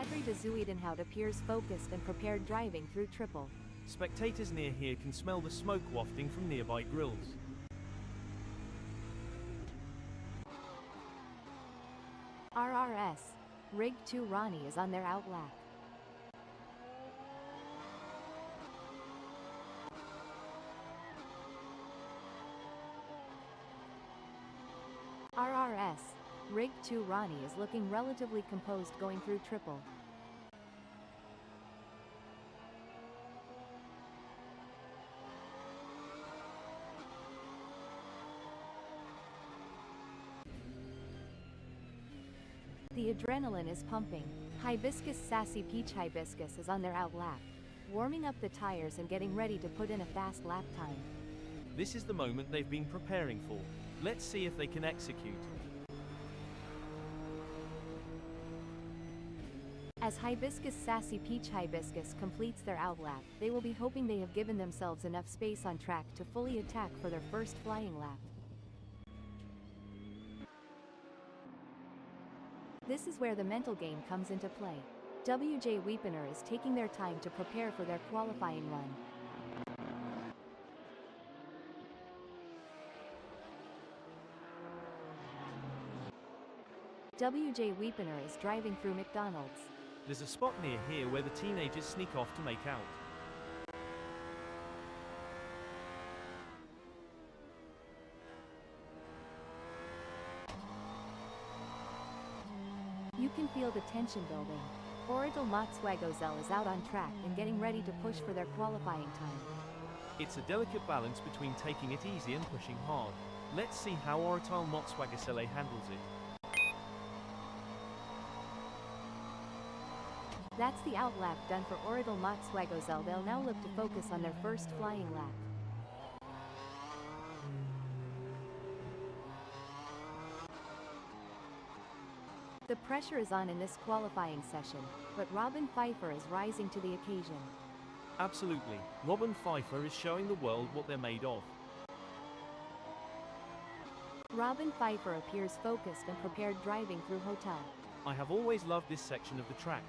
Adri de Zuidenhout appears focused and prepared driving through triple. Spectators near here can smell the smoke wafting from nearby grills. RRS. Rig 2 Ronnie is on their outlap. RRS. Rig 2 Ronnie is looking relatively composed going through triple. The adrenaline is pumping. Hibiscus Sassy Peach Hibiscus is on their outlap, warming up the tires and getting ready to put in a fast lap time. This is the moment they've been preparing for. Let's see if they can execute. As Hibiscus Sassy Peach Hibiscus completes their outlap, they will be hoping they have given themselves enough space on track to fully attack for their first flying lap. This is where the mental game comes into play. WJ Weepener is taking their time to prepare for their qualifying run. WJ Weepener is driving through McDonald's. There's a spot near here where the teenagers sneak off to make out. You can feel the tension building. Orital Motswagozel is out on track and getting ready to push for their qualifying time. It's a delicate balance between taking it easy and pushing hard. Let's see how Orital Motswagozel handles it. That's the outlap done for Orital Motswagozel. They'll now look to focus on their first flying lap. The pressure is on in this qualifying session, but Robin Pfeiffer is rising to the occasion. Absolutely. Robin Pfeiffer is showing the world what they're made of. Robin Pfeiffer appears focused and prepared driving through Hotel. I have always loved this section of the track.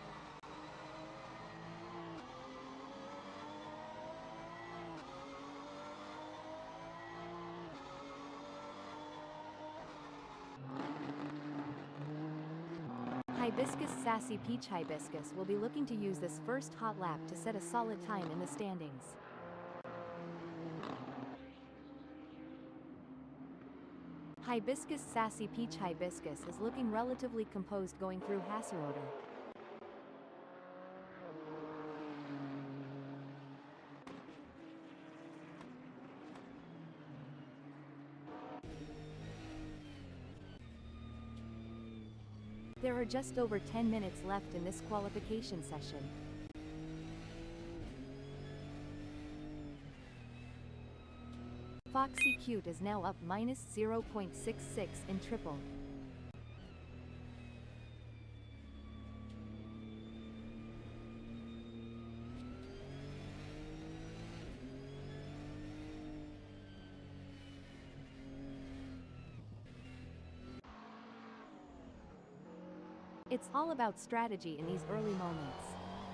Hibiscus Sassy Peach Hibiscus will be looking to use this first hot lap to set a solid time in the standings. Hibiscus Sassy Peach Hibiscus is looking relatively composed going through Hasseröder. There are just over 10 minutes left in this qualification session. Foxy Cute is now up -0.66 in triple. It's all about strategy in these early moments.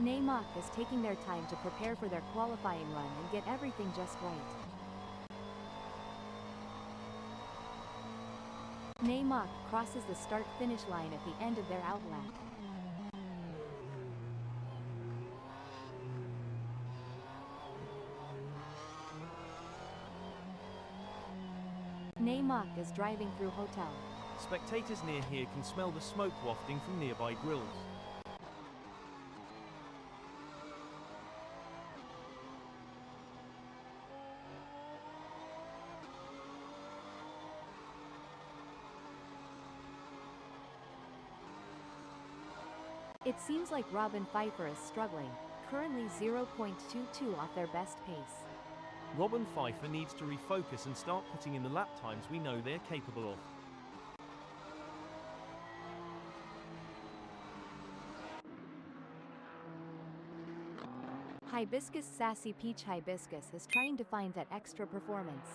Neymar is taking their time to prepare for their qualifying run and get everything just right. Neymar crosses the start-finish line at the end of their outlap. Neymar is driving through Hotel. Spectators near here can smell the smoke wafting from nearby grills. It seems like Robin Pfeiffer is struggling, currently 0.22 off their best pace. Robin Pfeiffer needs to refocus and start putting in the lap times we know they're capable of. Hibiscus Sassy Peach Hibiscus is trying to find that extra performance.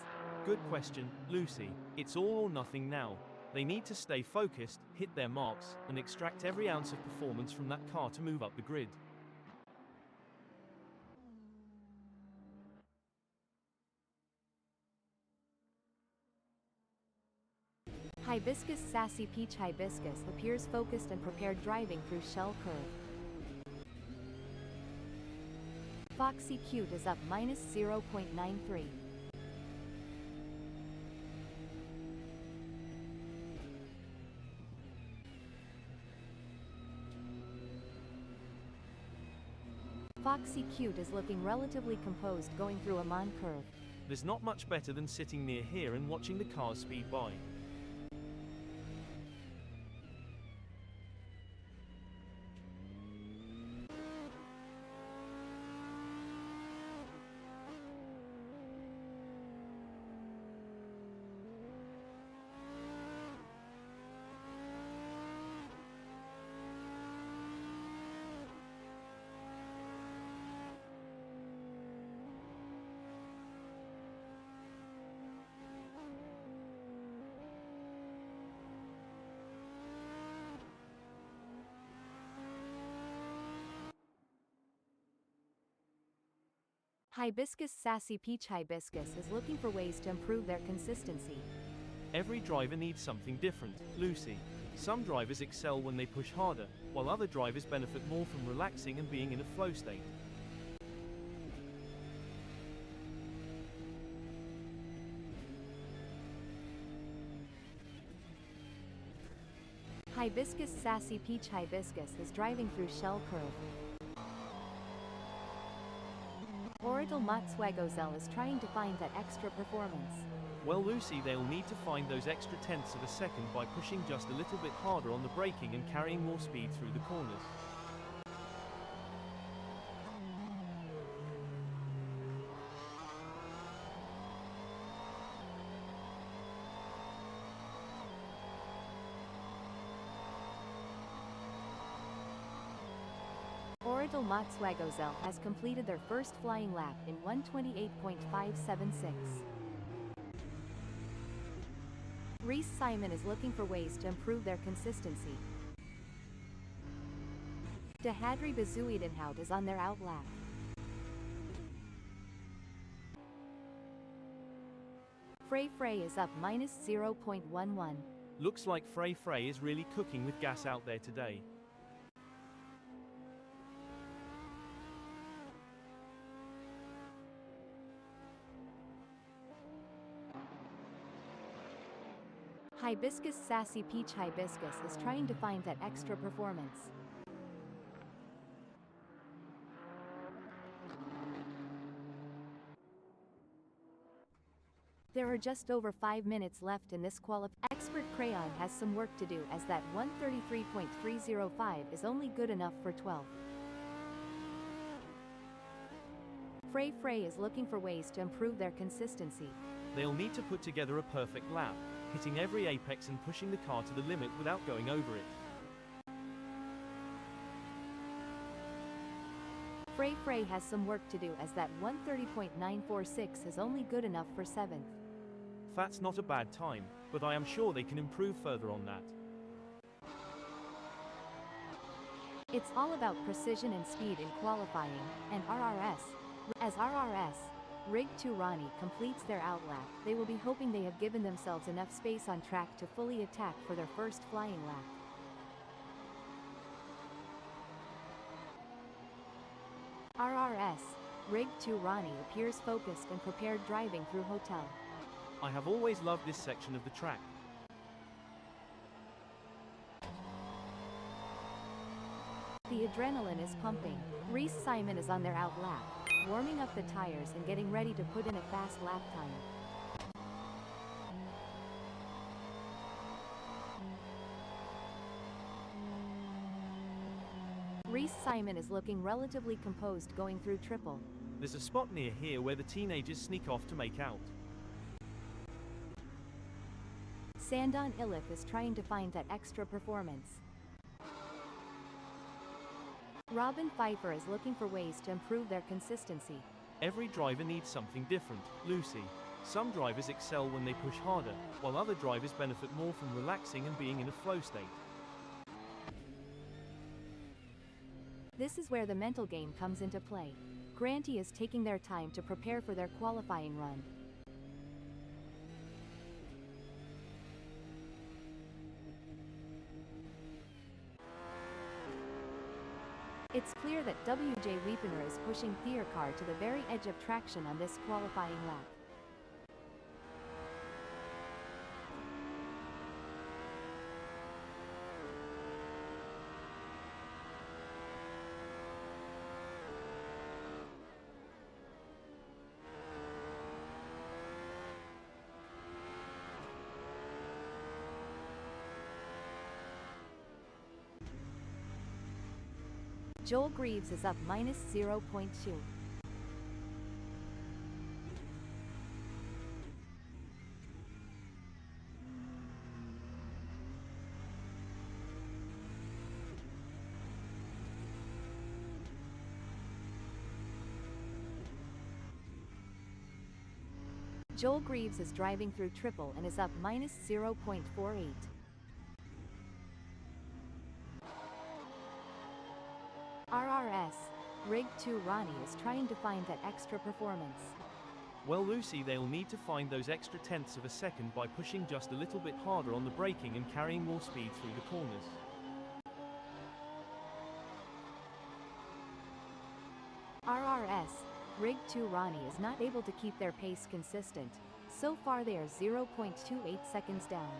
Good question, Lucy. It's all or nothing now. They need to stay focused, hit their marks, and extract every ounce of performance from that car to move up the grid. Hibiscus Sassy Peach Hibiscus appears focused and prepared driving through Shell Curve. Foxy Cute is up -0.93. Foxy Cute is looking relatively composed going through Amman Curve. There's not much better than sitting near here and watching the cars speed by. Hibiscus Sassy Peach Hibiscus is looking for ways to improve their consistency. Every driver needs something different, Lucy. Some drivers excel when they push harder, while other drivers benefit more from relaxing and being in a flow state. Hibiscus Sassy Peach Hibiscus is driving through Shell Curve. Orital Motswagozel is trying to find that extra performance. Well, Lucy, they'll need to find those extra tenths of a second by pushing just a little bit harder on the braking and carrying more speed through the corners. Orital Motswagozel has completed their first flying lap in 1:28.576. Reese Simon is looking for ways to improve their consistency. Dehadri Bazuidenhout is on their out lap. Frey Frey is up -0.11. Looks like Frey Frey is really cooking with gas out there today. Hibiscus Sassy Peach Hibiscus is trying to find that extra performance. There are just over 5 minutes left in this qualification. Expert Crayon has some work to do as that 1:33.305 is only good enough for 12. Frey Frey is looking for ways to improve their consistency. They'll need to put together a perfect lap, hitting every apex and pushing the car to the limit without going over it. Frey Frey has some work to do as that 1:30.946 is only good enough for 7th. That's not a bad time, but I am sure they can improve further on that. It's all about precision and speed in qualifying, and as RRS, Rig 2 Ronnie completes their outlap, they will be hoping they have given themselves enough space on track to fully attack for their first flying lap. RRS, Rig 2 Ronnie appears focused and prepared driving through Hotel. I have always loved this section of the track. The adrenaline is pumping. Reese Simon is on their out lap, warming up the tires and getting ready to put in a fast lap time. Reese Simon is looking relatively composed going through triple. There's a spot near here where the teenagers sneak off to make out. Sandon Ilif is trying to find that extra performance. Robin Pfeiffer is looking for ways to improve their consistency. Every driver needs something different, Lucy. Some drivers excel when they push harder, while other drivers benefit more from relaxing and being in a flow state. This is where the mental game comes into play. Granty is taking their time to prepare for their qualifying run. It's clear that WJ Weepener is pushing Thearcar to the very edge of traction on this qualifying lap. Joel Greaves is up -0.2. Joel Greaves is driving through triple and is up -0.48. RRS, Rig 2 Ronnie is trying to find that extra performance. Well, Lucy, they'll need to find those extra tenths of a second by pushing just a little bit harder on the braking and carrying more speed through the corners. RRS, Rig 2 Ronnie is not able to keep their pace consistent. So far they are 0.28 seconds down.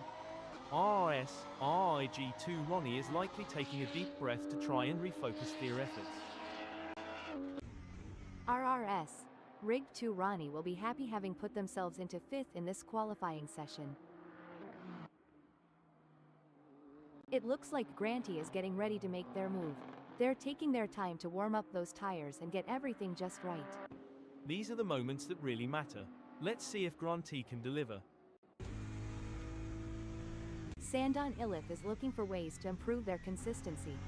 RG2 Ronnie is likely taking a deep breath to try and refocus their efforts. RRS, Rig 2 Ronnie will be happy having put themselves into 5th in this qualifying session. It looks like Granty is getting ready to make their move. They're taking their time to warm up those tires and get everything just right. These are the moments that really matter. Let's see if Granty can deliver. Sandon Ilif is looking for ways to improve their consistency.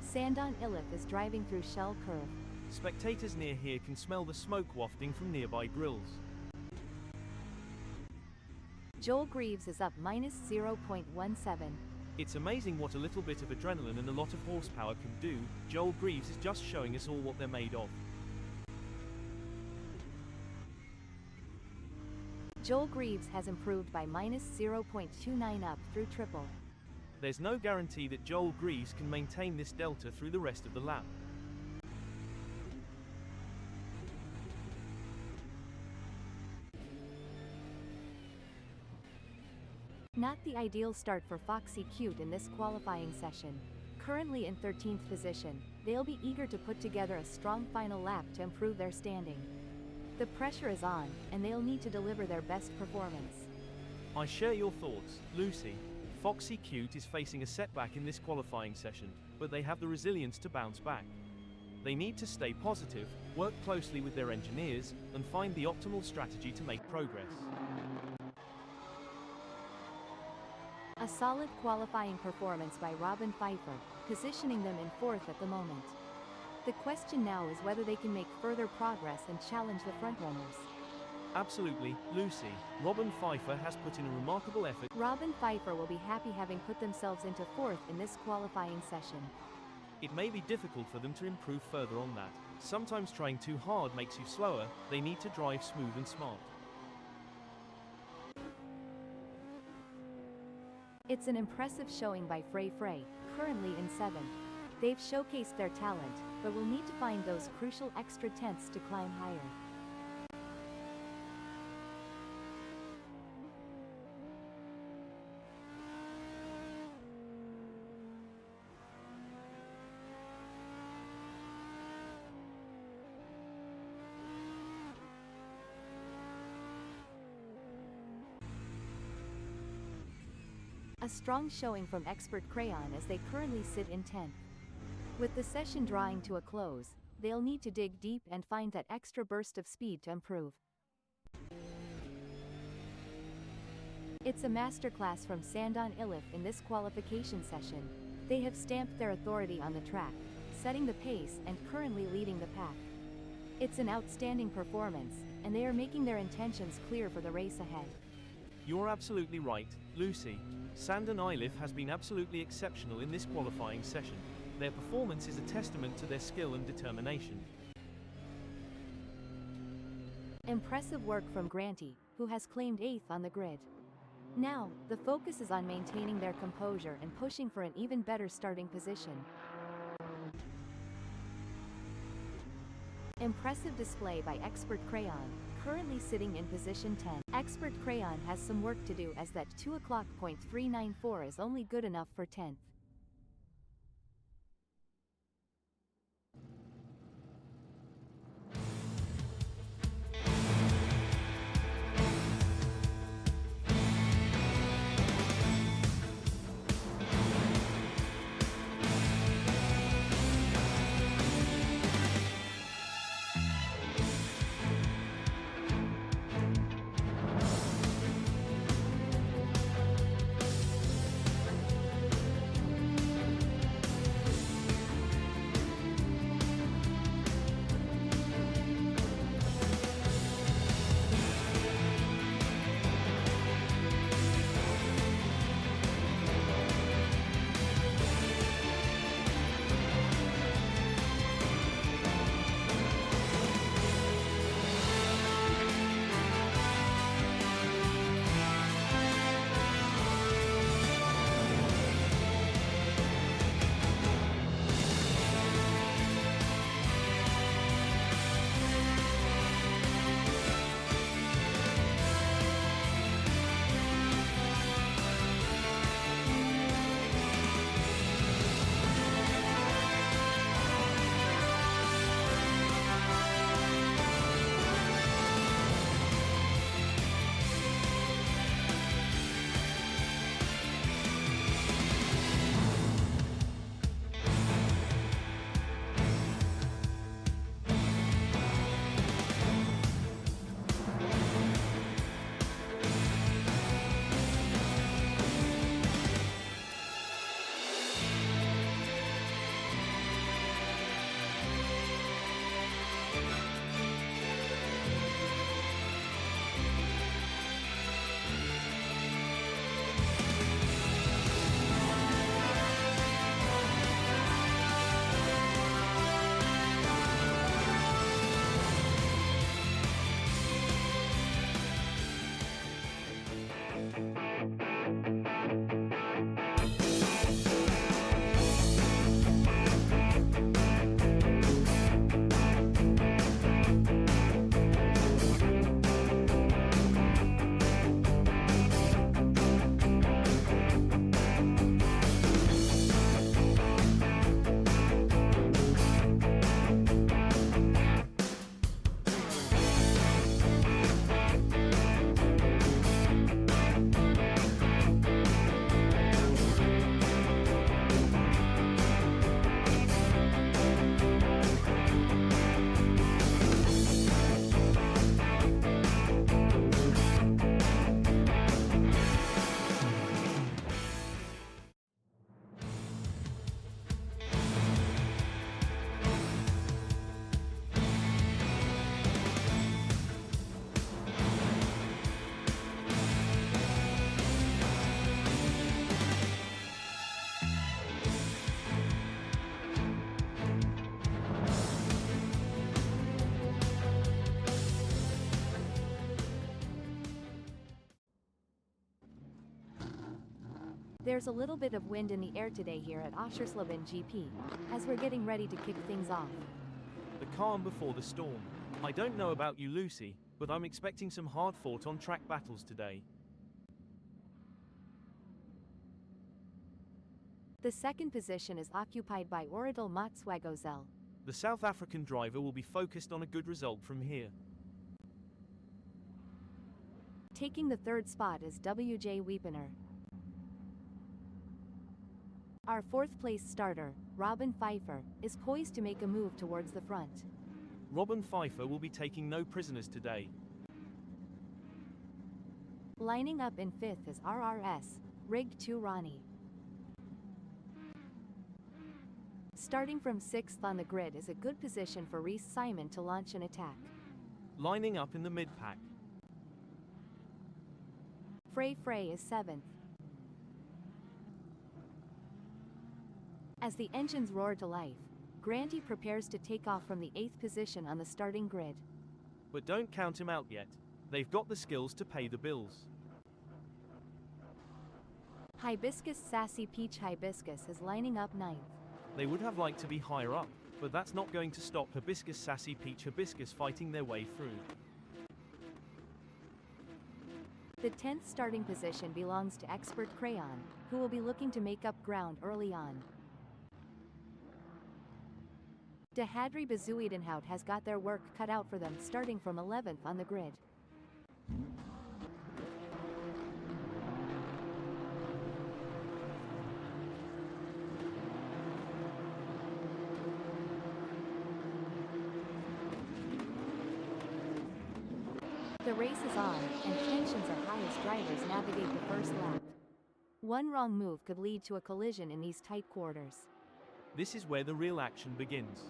Sandon Ilif is driving through Shell Curve. Spectators near here can smell the smoke wafting from nearby grills. Joel Greaves is up -0.17. It's amazing what a little bit of adrenaline and a lot of horsepower can do. Joel Greaves is just showing us all what they're made of. Joel Greaves has improved by -0.29 up through triple. There's no guarantee that Joel Greaves can maintain this delta through the rest of the lap. Not the ideal start for Foxy Cute in this qualifying session. Currently in 13th position, they'll be eager to put together a strong final lap to improve their standing. The pressure is on, and they'll need to deliver their best performance. I share your thoughts, Lucy. Foxy Cute is facing a setback in this qualifying session, but they have the resilience to bounce back. They need to stay positive, work closely with their engineers, and find the optimal strategy to make progress. A solid qualifying performance by Robin Pfeiffer, positioning them in 4th at the moment. The question now is whether they can make further progress and challenge the frontrunners. Absolutely, Lucy. Robin Pfeiffer has put in a remarkable effort. Robin Pfeiffer will be happy having put themselves into 4th in this qualifying session. It may be difficult for them to improve further on that. Sometimes trying too hard makes you slower. They need to drive smooth and smart. It's an impressive showing by Frey Frey, currently in 7th. They've showcased their talent, but will need to find those crucial extra tenths to climb higher. A strong showing from Expert Crayon as they currently sit in 10th. With the session drawing to a close, they'll need to dig deep and find that extra burst of speed to improve. It's a masterclass from Sandon Ilif in this qualification session. They have stamped their authority on the track, setting the pace and currently leading the pack. It's an outstanding performance, and they are making their intentions clear for the race ahead. You're absolutely right, Lucy. Sand and Iliff has been absolutely exceptional in this qualifying session. Their performance is a testament to their skill and determination. Impressive work from Granty, who has claimed 8th on the grid. Now, the focus is on maintaining their composure and pushing for an even better starting position. Impressive display by Expert Crayon, currently sitting in position 10. Expert Crayon has some work to do as that 2:394 is only good enough for 10th. There's a little bit of wind in the air today here at OSCHERSLEBEN GP, as we're getting ready to kick things off. The calm before the storm. I don't know about you, Lucy, but I'm expecting some hard-fought on-track battles today. The second position is occupied by Oradil Matswagozel. The South African driver will be focused on a good result from here. Taking the third spot is WJ Weepener. Our fourth place starter, Robin Pfeiffer, is poised to make a move towards the front. Robin Pfeiffer will be taking no prisoners today. Lining up in fifth is RRS, Rig 2 Ronnie. Starting from 6th on the grid is a good position for Reese Simon to launch an attack. Lining up in the mid-pack. Frey is 7th. As the engines roar to life, Granty prepares to take off from the 8th position on the starting grid. But don't count him out yet. They've got the skills to pay the bills. Hibiscus Sassy Peach Hibiscus is lining up 9th. They would have liked to be higher up, but that's not going to stop Hibiscus Sassy Peach Hibiscus fighting their way through. The 10th starting position belongs to Expert Crayon, who will be looking to make up ground early on. Dehadri Bazuidenhout has got their work cut out for them starting from 11th on the grid. The race is on, and tensions are high as drivers navigate the first lap. One wrong move could lead to a collision in these tight quarters. This is where the real action begins.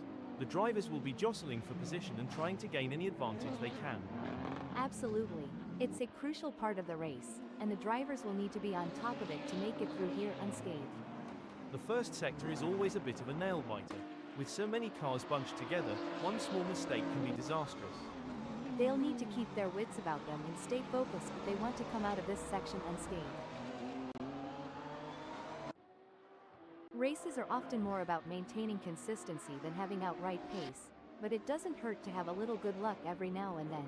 The drivers will be jostling for position and trying to gain any advantage they can. Absolutely. It's a crucial part of the race, and the drivers will need to be on top of it to make it through here unscathed. The first sector is always a bit of a nail-biter. With so many cars bunched together, one small mistake can be disastrous. They'll need to keep their wits about them and stay focused if they want to come out of this section unscathed. Races are often more about maintaining consistency than having outright pace, but it doesn't hurt to have a little good luck every now and then.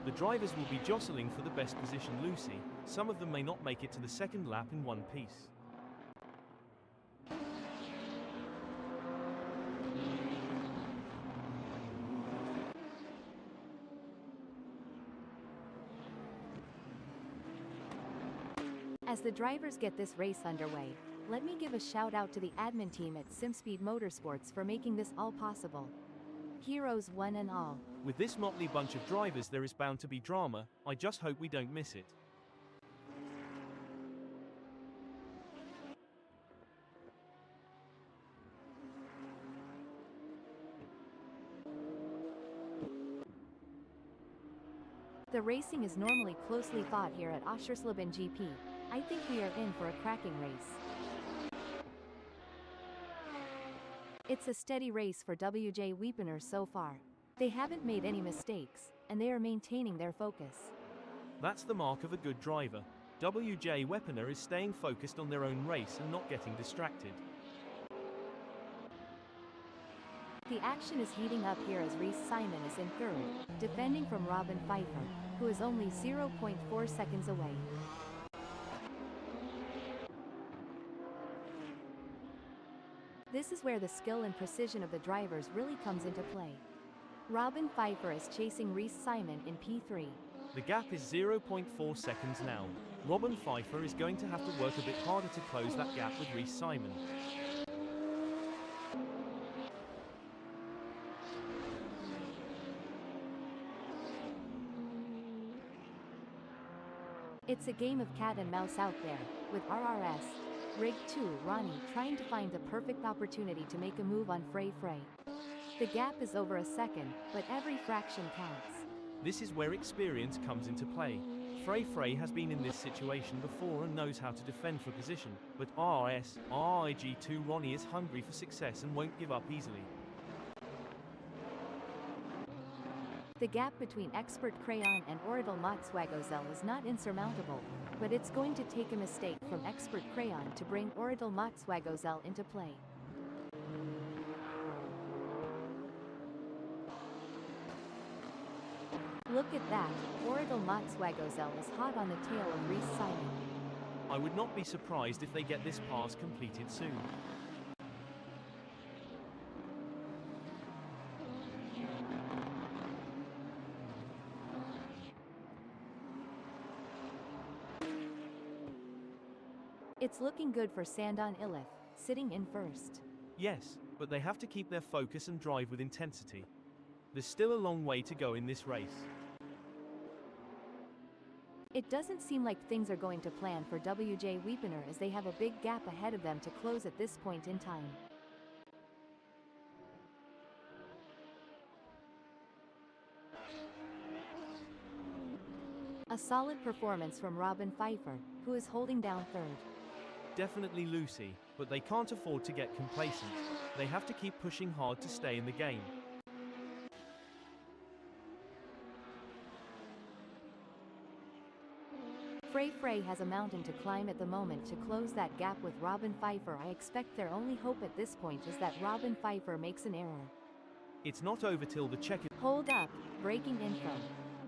The drivers will be jostling for the best position, Lucy. Some of them may not make it to the second lap in one piece. As the drivers get this race underway, let me give a shout out to the admin team at SimSpeed Motorsports for making this all possible. Heroes one and all. With this motley bunch of drivers, there is bound to be drama. I just hope we don't miss it. The racing is normally closely fought here at OSCHERSLEBEN GP. I think we are in for a cracking race. It's a steady race for WJ Weepener so far. They haven't made any mistakes, and they are maintaining their focus. That's the mark of a good driver. WJ Weepener is staying focused on their own race and not getting distracted. The action is heating up here as Reese Simon is in third, defending from Robin Pfeiffer, who is only 0.4 seconds away. This is where the skill and precision of the drivers really comes into play. Robin Pfeiffer is chasing Reese Simon in P3. The gap is 0.4 seconds now. Robin Pfeiffer is going to have to work a bit harder to close that gap with Reese Simon. It's a game of cat and mouse out there, with RRS, Rig 2 Ronnie trying to find the perfect opportunity to make a move on Frey. The gap is over a second, but every fraction counts. This is where experience comes into play. Frey has been in this situation before and knows how to defend for position, but RRS, RIG2 Ronnie is hungry for success and won't give up easily. The gap between Expert Crayon and Oradal Motswagozel is not insurmountable, but it's going to take a mistake from Expert Crayon to bring Oradal Motswagozel into play. Look at that, Oradal Motswagozel is hot on the tail of Reese Simon. I would not be surprised if they get this pass completed soon. It's looking good for Sandon Ilith, sitting in first. Yes, but they have to keep their focus and drive with intensity. There's still a long way to go in this race. It doesn't seem like things are going to plan for WJ Weepener as they have a big gap ahead of them to close at this point in time. A solid performance from Robin Pfeiffer, who is holding down third. Definitely Lucy, but they can't afford to get complacent. They have to keep pushing hard to stay in the game. Frey has a mountain to climb at the moment to close that gap with Robin Pfeiffer. I expect their only hope at this point is that Robin Pfeiffer makes an error. It's not over till the check. Hold up, breaking info.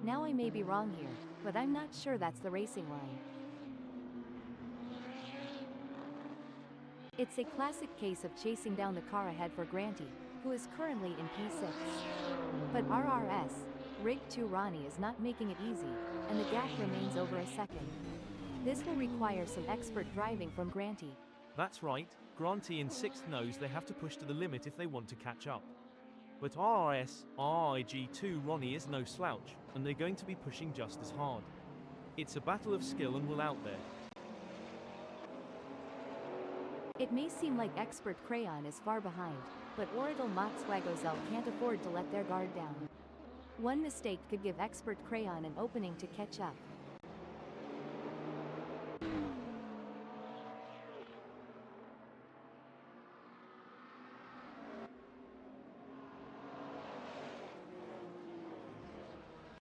Now I may be wrong here, but I'm not sure that's the racing line. It's a classic case of chasing down the car ahead for Granty, who is currently in P6. But RRS, Rig 2 Ronnie is not making it easy, and the gap remains over a second. This will require some expert driving from Granty. That's right, Granty in 6th knows they have to push to the limit if they want to catch up. But RRS, RIG2 Ronnie is no slouch, and they're going to be pushing just as hard. It's a battle of skill and will out there. It may seem like Expert Crayon is far behind, but Orital Motswagozel can't afford to let their guard down. One mistake could give Expert Crayon an opening to catch up.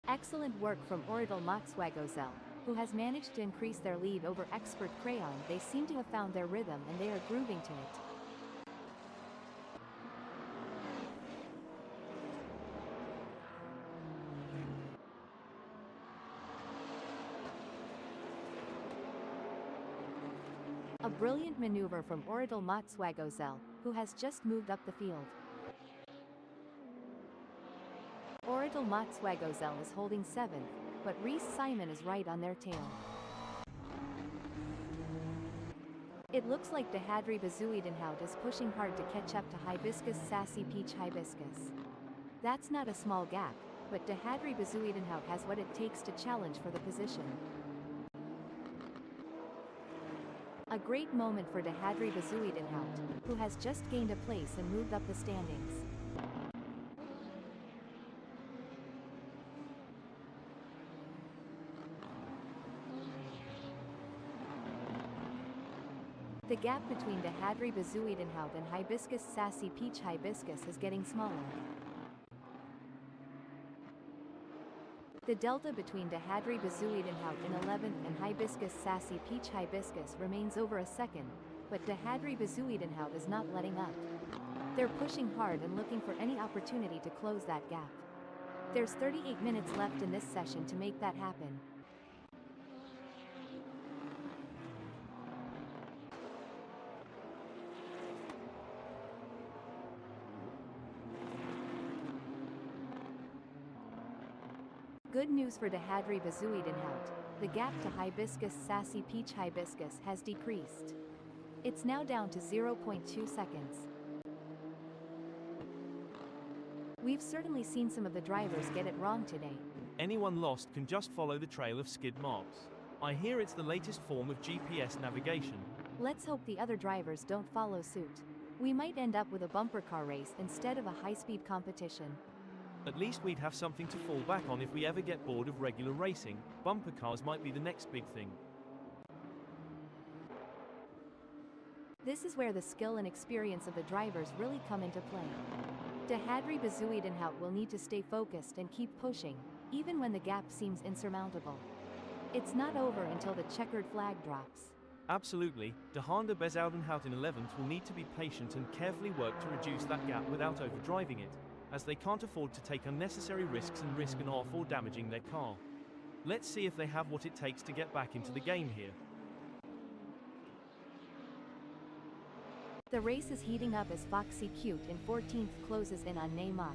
Excellent work from Orital Motswagozel, who has managed to increase their lead over Expert Crayon. They seem to have found their rhythm and they are grooving to it. A brilliant maneuver from Orital Motswagozel, who has just moved up the field. Orital Motswagozel is holding 7th, but Reese Simon is right on their tail. It looks like Dehadri Bazuidenhout is pushing hard to catch up to Hibiscus Sassy Peach Hibiscus. That's not a small gap, but Dehadri Bazuidenhout has what it takes to challenge for the position. A great moment for Dehadri Bazuidenhout, who has just gained a place and moved up the standings. The gap between Dehadri Bazuidenhout and Hibiscus Sassy Peach Hibiscus is getting smaller. The delta between Dehadri Bazuidenhout in 11th and Hibiscus Sassy Peach Hibiscus remains over a second, but Dehadri Bazuidenhout is not letting up. They're pushing hard and looking for any opportunity to close that gap. There's 38 minutes left in this session to make that happen. Good news for Dehadri Bazuidenhout, the gap to Hibiscus Sassy Peach Hibiscus has decreased. It's now down to 0.2 seconds. We've certainly seen some of the drivers get it wrong today. Anyone lost can just follow the trail of skid marks. I hear it's the latest form of GPS navigation. Let's hope the other drivers don't follow suit. We might end up with a bumper car race instead of a high-speed competition. At least we'd have something to fall back on if we ever get bored of regular racing. Bumper cars might be the next big thing. This is where the skill and experience of the drivers really come into play. Dehadri Bazuidenhout will need to stay focused and keep pushing, even when the gap seems insurmountable. It's not over until the checkered flag drops. Absolutely, Dehadri Bazuidenhout in 11th will need to be patient and carefully work to reduce that gap without overdriving it, as they can't afford to take unnecessary risks and risk an off or damaging their car. Let's see if they have what it takes to get back into the game here. The race is heating up as Foxy Cute in 14th closes in on Neymar.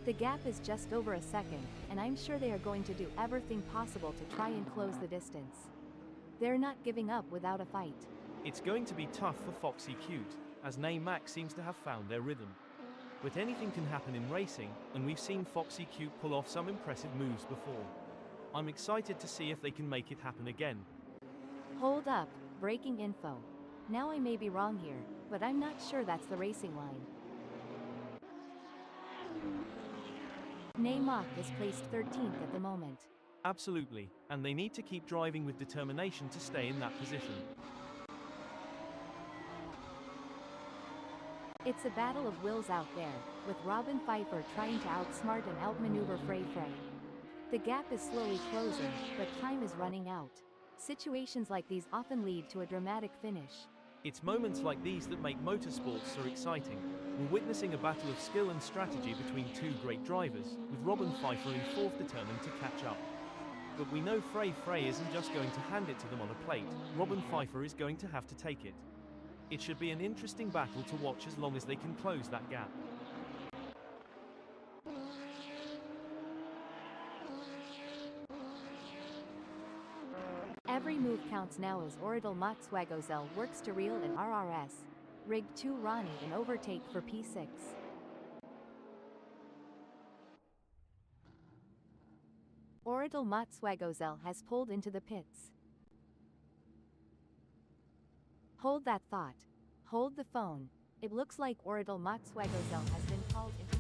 The gap is just over a second, and I'm sure they are going to do everything possible to try and close the distance. They're not giving up without a fight. It's going to be tough for Foxy Cute, as Neymar seems to have found their rhythm. But anything can happen in racing, and we've seen Foxy Cute pull off some impressive moves before. I'm excited to see if they can make it happen again. Hold up, breaking info. Now I may be wrong here, but I'm not sure that's the racing line. Neymar is placed 13th at the moment. Absolutely, and they need to keep driving with determination to stay in that position. It's a battle of wills out there, with Robin Pfeiffer trying to outsmart and outmaneuver Frey Frey. The gap is slowly closing, but time is running out. Situations like these often lead to a dramatic finish. It's moments like these that make motorsports so exciting. We're witnessing a battle of skill and strategy between two great drivers, with Robin Pfeiffer in fourth determined to catch up. But we know Frey Frey isn't just going to hand it to them on a plate, Robin Pfeiffer is going to have to take it. It should be an interesting battle to watch as long as they can close that gap. Every move counts now as Oradil Matswagozel works to reel in RRS. Rig 2 Ronnie in overtake for P6. Oradil Matswagozel has pulled into the pits. Hold that thought. Hold the phone. It looks like Oradil Matswagozel has been called into